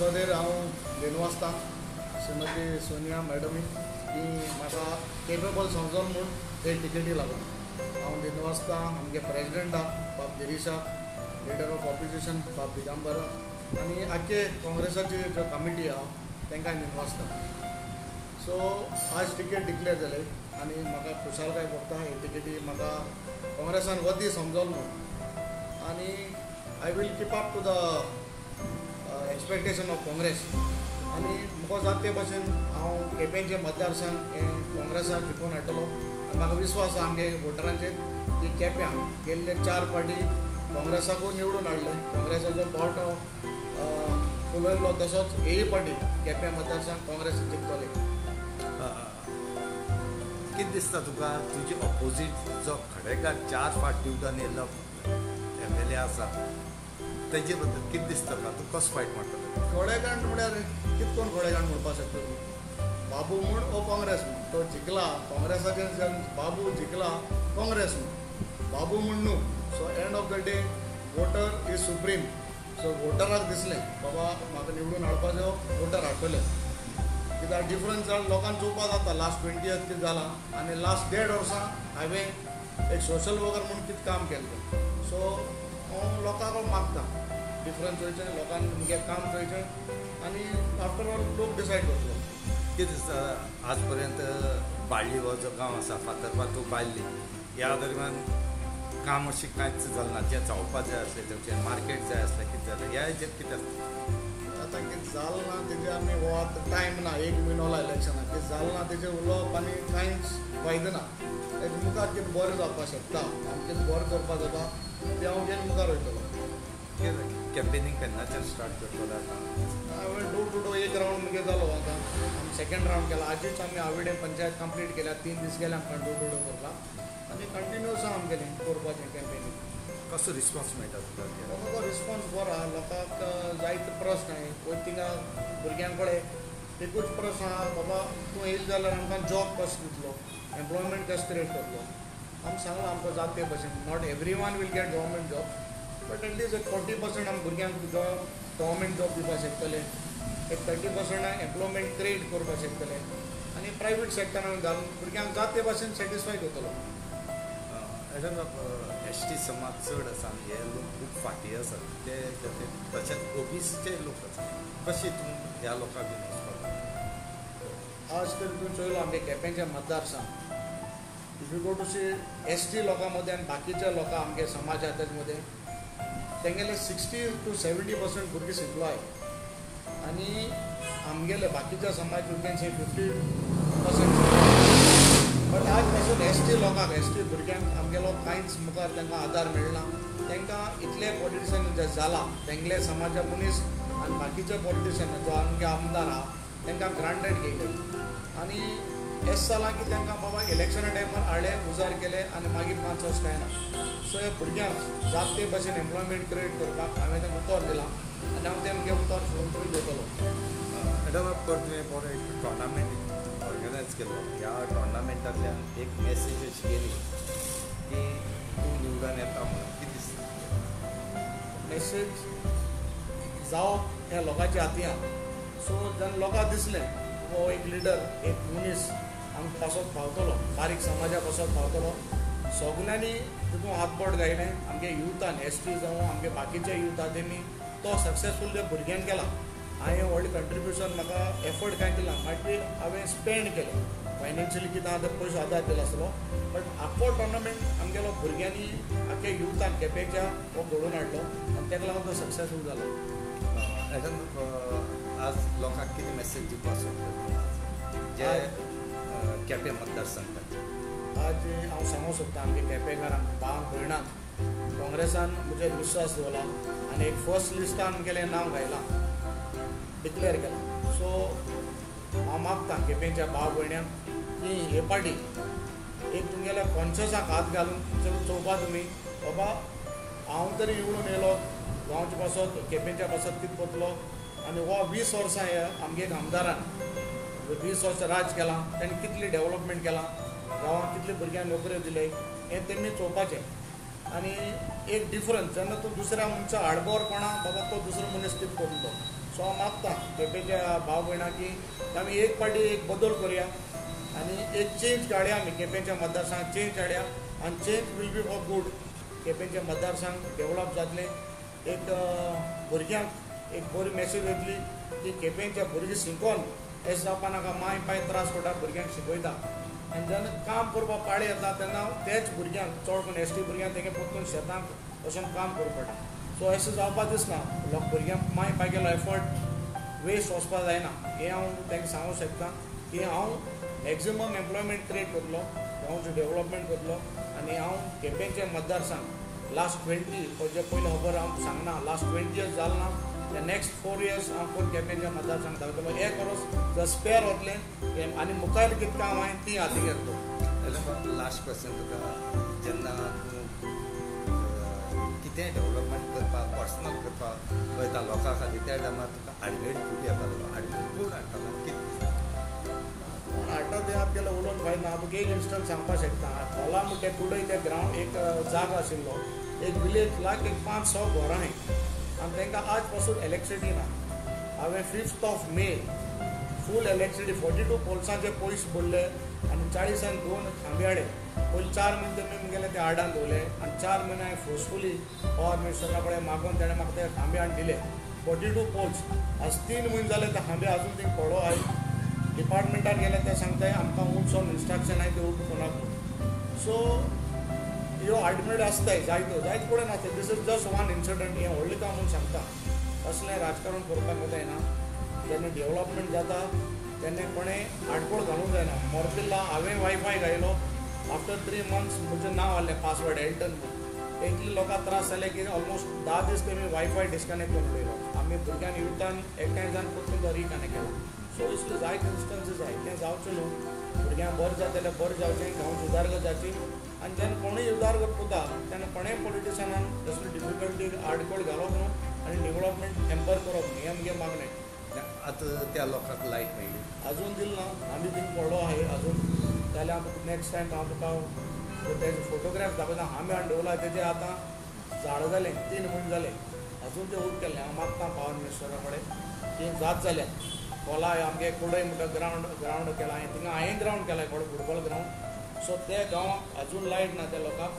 संसदेर हांव घेवन वचतां श्रीमती सोनिया मॅडमी ही म्हाका केपेबल समजून म्हूण ते टिकेटी लागून हांव घेवन वचतां. आमगे प्रेसिडेंट बाब गिरीशा, लीडर ऑफ ऑपोजिशन बाब दिगंबर आनी आख्खे काँग्रेसाची ज्यो कमिटी आहा तांकां घेवन वचता. सो आज टिकेट डिक्लेअर जाले आनी म्हाका खुशालकाय भोगता. हे टिकेटी म्हाका काँग्रेसान वती समजोन म्हूण आनी I will keep up to the expectation of Congress आनी म्हाका जाता ते भाशेन हांव केपेंचे मतदारसंघ हे काँग्रेसाक जिखून हाडटलो. आनी म्हाका विश्वास आसा आमगे वोटरांचेर की केप्यां गेल्ले 4 फावटी काँग्रेसाकूय निवडून हाडले. काँग्रेसाचो पावटो फुलयल्लो तसोच हेय फावटी केप्यां मतदारसंघ काँग्रेस जिखतले. कितें दिसता तुका तुजे ऑपोजीट जो खडेकार 4 फावट निवडून येयल्लो MLA आसा तेजे बद्दल कितें दिसता तुका? तूं कसो फायट मारतलो? खोडेकांड म्हळ्यार कितें कोण खोडेकांड म्हणपाक शकता तूं? बाबू म्हूण ओ काँग्रेस म्हूण तो जिखला काँग्रेसाचे बाबू जिखला काँग्रेस म्हूण बाबू म्हूण न्हू. So end of the day voter is supreme. So वोटराक दिसलें बाबा म्हाका निवडून हाडपाचो वोटर हाडटले. कित्याक डिफरन्स लोकांक चोवपाक जाता लास्ट 20 years कितें जालां आनी लास्ट 1.5 वर्सां हांवें एक सोशल वर्कर म्हणून कितें काम केलें. सो हांव लोकांक मागता डिफरन्स चोवचें, लोकांक मुगे काम चोवचें आनी आफ्टर ऑल लोक डिसायड करतलो. कितें दिसता आज पर्यंत बाळ्ळी हो जो गांव आसा फातर्पा तूं बाळ्ळी ह्या दरम्यान काम अशें कांयच जालें ना. जें जावपाक जाय आसलें तेंचें मार्केट जाय आसलें कितें जालें ह्या हेजेर कितें आसता? आतां कितें जालें ना तेजेर आमी हो आतां टायम ना 1 म्हयनो जाला इलेक्शनाक. कितें जालें ना तेजेर उलोवप आनी कांयच फायदो ना. तेजे मुखार कितें बरें जावपाक शकता हांव कितें बरें करपाक जाता तें हांव घेवन मुखार वयतलो. कॅम्पेनींग केन्नाच्यान स्टार्ट करतलो आतां? हांवें डोर टू डोर 1 रावंड मुगे जालो आतां. आमी 2nd रावंड केला. आजूच आमी आविडे पंचायत कंप्लीट केल्या. 3 दीस गेले आमकां डोर टू डोर करला आनी कंटिन्यूस आहा आमगेलें करपाचें कॅम्पेनींग. कसो रिस्पॉन्स मेळटा तुका? लोकांचो रिस्पॉन्स बरो आहा. लोकांक जायते प्रस्न आहाय. पळय थिंगा भुरग्यां कडेन एकूच प्रस्न आहा बाबा तूं येयलो जाल्यार आमकां जॉब कसो दितलो, एम्प्लॉयमेंट कसो क्रिएट करतलो. आमी सांगलां आमकां जाता ते भशेन not everyone will get government job but at least एक 40% आमी भुरग्यांक गव्हर्मेंट जॉब दिवपाक शकतले. एक 30% एम्प्लॉयमेंट क्रिएट करपाक शकतले आनी प्रायवेट सेक्टरान घालून भुरग्यांक जाता ते भाशेन सॅटिस्फाय करतलो. ST समाज चड आसा आनी हे लोक खूब फाटीं आसात ते तशेंच OBCचे लोक आसात. कशें तूं ह्या लोकांक घेवन वचपाक? आज तरी तूं चोयलो आमगे केपेंचे मतदारसंघ if you go to see ST लोकांमध्ये आनी बाकीच्या लोकां आमगे समाज आहा तेजे तेंगेले 60 to 70% भुरगीं शिकलाय आनी आमगेले बाकीच्या समाज भुरग्यांचे 50% बट आज पासून ST लोकांक ST भुरग्यांक आमगेलो कांयच मुखार तांकां आदार मेळना. तांकां इतले पॉलिटिशन जे जाला तेंगले समाजा मनीस आनी बाकीचे पॉलिटिशन जो आमगे आमदार आहा तांकां ग्रांटेड घेयले आनी हेच जालां की तांकां बाबा इलेक्शना टायमार हाडले उजार केले आनी मागीर मातसोच कांय ना. सो ह्या भुरग्यांक जाता ते भाशेन एम्प्लॉयमेंट क्रिएट करपाक हांवें तें उतर दिलां आनी हांव तेमगे उतर फुलफील करतलो. मॅडम तुवें बरो एक टॉर्नामेंट ऑर्गनायज केलो. ह्या टॉर्नामेंटांतल्यान एक मॅसेज अशी गेली की तूं निवडून येता म्हणून कितें दिसता? मॅसेज जावप ह्या लोकांच्या हातीं आहा. सो जेन्ना लोकांक दिसलें हो एक लिडर एक मनीस आमकां पासत पावतलो बारीक समाजा पासत पावतलो सगल्यांनी तितून हातबोट घायलें. आमगे युथान ST जावं आमगे बाकीचे युथ आहा तेमी तो सक्सेसफूल त्या भुरग्यांक केला. हांवें व्हडलें कंट्रिब्युशन म्हाका एफर्ट कांय दिला मागीर हांवें स्पेंड केलें फायनान्शियली कितें आहा तें पयसो आदार दिलो आसलो बट आख्खो टॉर्नामेंट आमगेलो भुरग्यांनी आख्या युथान केपेंच्या हो घडोवन हाडलो आनी ताका लागून तो सक्सेसफूल जालो. आज लोकांक कितें मॅसेज दिवपाक सोदता जे केपें मतदारसंघात? आज हांव सांगूंक सोदतां आमगे केपेंकारांक भावांक भयणांक काँग्रेसान म्हजेर विश्वास दवरला आनी एक फर्स्ट लिस्टान आमगेलें नांव घायलां डिक्लेअर केलां. सो हांव मागतां केपेंच्या भाव भयण्यांक की हे पाटी एक तुमगेल्या कॉन्शियसाक हात घालून चोवपा तुमी बाबा हांव तरी निवडून येयलो गांवच्या पासत केपेंच्या पासत कितें करतलो आनी हो 20 वर्सां हे आमगे आमदारान 20 वर्सां राज केलां ताणें कितली डेव्हलपमेंट केलां गांवांत कितले भुरग्यांक नोकऱ्यो दिले हें तेणी चोवपाचें आनी एक डिफरन्स जेन्ना तूं दुसऱ्या मनशा आडबोर कोणा बाबा तो दुसरो मनीस कितें करतलो. सो सो हांव मागता केपेंच्या भाव भयणां की आमी एक पाटी एक बदल करुया आनी एक चेंज काडया आमी केपेंच्या मतदारसंघात चेंज हाडया आनी change will be for good. केपेंचे मतदारसंघ डेव्हलप जातले. एक भुरग्यांक एक बरी मेसेज येतली की केपेंच्या भुरगीं शिकोन एस जावपा नाका माय पाय त्रास कोटा भुरग्यांक शिकयता आनी जेन्ना काम करपाक पाळी येता तेन्ना तेच भुरग्यांक चड करून एस टी भुरग्यांक तेगे परतून शेतांत वचून काम करूं पडटा. सो अशें जावपाक दिसना. भुरग्यांक माय पाय गेलो एफर्ट वेस्ट वचपाक जायना. हें हांव तांकां सांगूंक शकता की हांव मॅक्झिमम एम्प्लॉयमेंट क्रिएट करतलो, गांवचें डेव्हलपमेंट करतलो आनी हांव केपेंचे मतदारसंघ लास्ट 20 जे पयलीं खबर हांव सांगना लास्ट 20 years जालें ना ते नेक्स्ट 4 years हांव कोण केपेंच्या मतदारसंघ धांवतलो. हे करोस जर स्पेर वतलें आनी मुखार कितें काम हांवें ती हाती घेतलो. लास्ट क्वेश्चन तुका जेन्ना कितें डेव्हलपमेंट करपाक पर्सनल करपाक पळयता लोकां खातीर त्या टायमार तुका आडमेळ खूब येतालो. आडमेळ कोण हाडटालो कितें हाडटा ते आतां गेल्यार उलोवन फायना. तुका एक इन्स्टंट सांगपाक शकता. खोला म्हणटा कुडय ते ग्रावंड एक जागो आशिल्लो एक विलेज लायक एक 5-6 घरां आनी तांकां आज पासून इलेक्ट्रिसिटी ना. हांवें 5th May फूल इलेक्ट्रिसिटी 42 पोल्सांचे पयशे भरले आनी 40 2 खांबे हाडे. पयलीं 4 म्हयने तेमी गेले ते हाडान दवरले आनी 4 म्हयने हांवें फोर्सफुली पावर मिनिस्टरा कडेन मागून ताणें म्हाका ते खांबे हाडून दिले. 42 पोल्स आज 3 म्हयने जाले ते खांबे आजून थिंग पडो आहाय. डिपार्टमेंटान गेले ते सांगताय आमकां उंचोन इन्स्ट्रक्शन आहाय ते उब कोणाक. सो ह्यो आडमेळ आसताय जायत्यो कडेन आसता. This is just one incident. हें व्हडलें काम म्हूण सांगता. असलें राजकारण करपाक जायना. जेन्ना डेव्हलपमेंट जाता तेन्ना कोणें आडकोळ घालूंक जायना. मोरपिल्ला हांवें वायफाय घायलो. आफ्टर 3 months म्हजें नांव आहलें पासवर्ड एल्टन म्हणून. इतले लोकांक त्रास जाले की ऑलमोस्ट 10 दीस तेमी वायफाय डिस्कनेक्ट करून उडयलो. आमी भुरग्यांक युथान एकठांय जावन परतून तो रिकनेक्ट केला. सो इसले जायते इन्स्टन्सीस आहाय. तें जावचें न्हू. भुरग्यांक बरें जाता जाल्यार बरें जावचें. गांव सुदारक जाची आनी जेन्ना कोणूय उदार करता तेन्ना कोणेय पॉलिटिशनान तसली डिफिकल्टी आडकोळ घालप न्हू आनी डेव्हलपमेंट टेम्पर करप हें आमगे मागणें. आतां त्या लोकांक लायट मेळ्ळी अजून दिल ना. आमी थिंग पडलो आहाय अजून. जाल्यार हांव नेक्स्ट टायम हांव तुका तेजे फोटोग्राफ दाखयता. आमी हाडून दवरला तेजे आतां झाड जालें 3 म्हयने जाले अजून तें उब केल्लें. हांव मागता पावर मिनिस्टरा कडेन की जात जाल्यार खोला आमगे कुडय म्हणटा ग्रावंड केला. थिंगा हांवें ग्रावंड केला व्हड फुटबॉल ग्रावंड. सो ते गांवांक अजून लायट ना त्या लोकांक.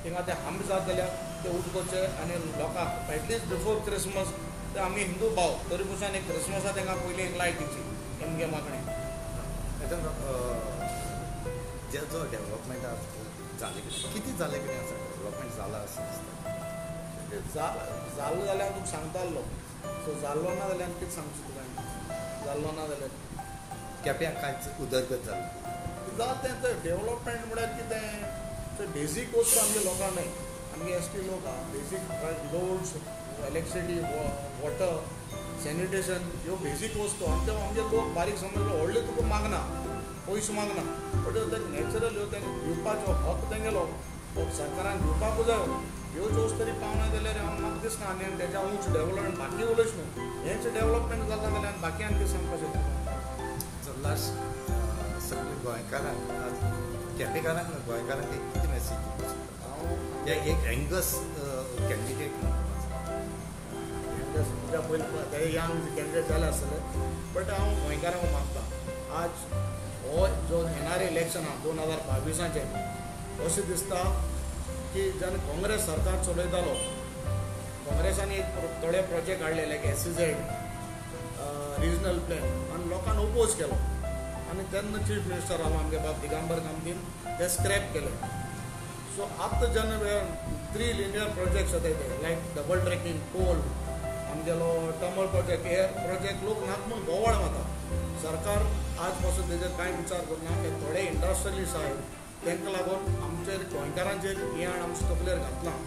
थिंगा ते हांब जात जाल्यार ते उठ करचे आनी लोकांक एटलिस्ट बिफोर क्रिसमस ते आमी हिंदू भाव तरी पासून एक क्रिसमसा तांकां पयलीं एक लायट दिवची हेमगे मागणें. जे जो डेव्हलपमेंट जालें कितें जालें कितें आसा डेव्हलपमेंट जाला अशें दिसता. जाल्लो जाल्यार हांव तुका सांगतालो. सो जाल्लो ना जाल्यार कितें सांगचें तुका. जाल्लो ना जाल्यार केप्यां कांयच उदरगत जालें जाता तें डेव्हलपमेंट म्हळ्यार कितें ते बेजीक वस्तू आमगे लोकांक नाय. आमगे एस टी लोक आहा basic roads electricity water sanitation ह्यो बेजीक वस्तू आमचे आमगे लोक बारीक समज व्हडले तुका मागना पयशे मागना बट नॅचरल ह्यो तांकां दिवपाचो हक तेंगेलो सरकारान दिवपाकूच जायो. ह्योच वस्तू तरी पावना जाल्यार म्हाका दिसना आनी तेज्या उंच डेव्हलपमेंट बाकी उलयच न्हू. हेंच डेव्हलपमेंट जाता जाल्यार बाकी आनी कितें सांगपाचें तुका. लास्ट सगळ्या गोंयकारांक केपेकारांक गोंयकारांक एक कितें मॅसेज दिवपाक शकता. एक एंगस कॅन्डिडेट तुज्या पयलीं ते यंग कॅन्डिडेट जाले आसतले बट हांव गोंयकारांक मागता आज हो जो येणारें इलेक्शन आहा 2022 अशें दिसता की जेन्ना काँग्रेस सरकार चलयतालो काँग्रेसानी एक थोडे प्रोजेक्ट हाडले लायक SEZ रिजनल प्लॅन आनी लोकांनी ओपोज केलो आनी तेन्ना चीफ मिनिस्टर आलो आमगे बाब दिगंबर कामतीन ते स्क्रॅप केले. सो आतां जेन्ना 3 लिनियर प्रोजेक्ट्स येताय ते लायक डबल ट्रॅकिंग पोल आमगेलो टमल प्रोजेक्ट हे प्रोजेक्ट लोक नाक म्हूण बोवाळ माता. सरकार आज पासून तेजेर कांय विचार करना. हे थोडे इंडस्ट्रियलिस्ट आहात तांकां लागून आमचेर गोंयकारांचेर हें आनी आमच्या तकलेर घातलां.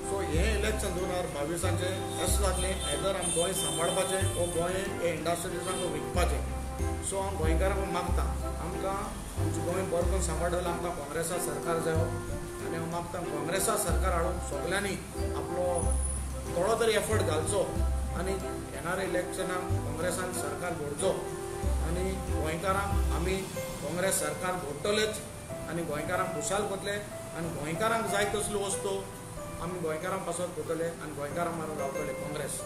सो हें इलेक्शन 2022 अशें जातलें आयदर आमी गोंय सांबाळपाचें वो गोंय हे इंडस्ट्रियलिस्टांक विकपाचें. सो हांव गोंयकारांक मागता आमकां आमचें गोंय बरें करून सांबाळटलें आमकां काँग्रेसा सरकार जायो आनी हांव मागता काँग्रेसा सरकार हाडून सगल्यांनी आपलो थोडो तरी एफर्ट घालचो आनी येणाऱ्या इलेक्शनाक काँग्रेसान सरकार घडचो आनी गोंयकारांक आमी काँग्रेस सरकार घडटलेच आनी गोंयकारांक खुशाल करतले आनी गोंयकारांक जाय तसल्यो वस्तू आमी गोंयकारां पासत करतले आनी गोंयकारां मारून रावतले काँग्रेस.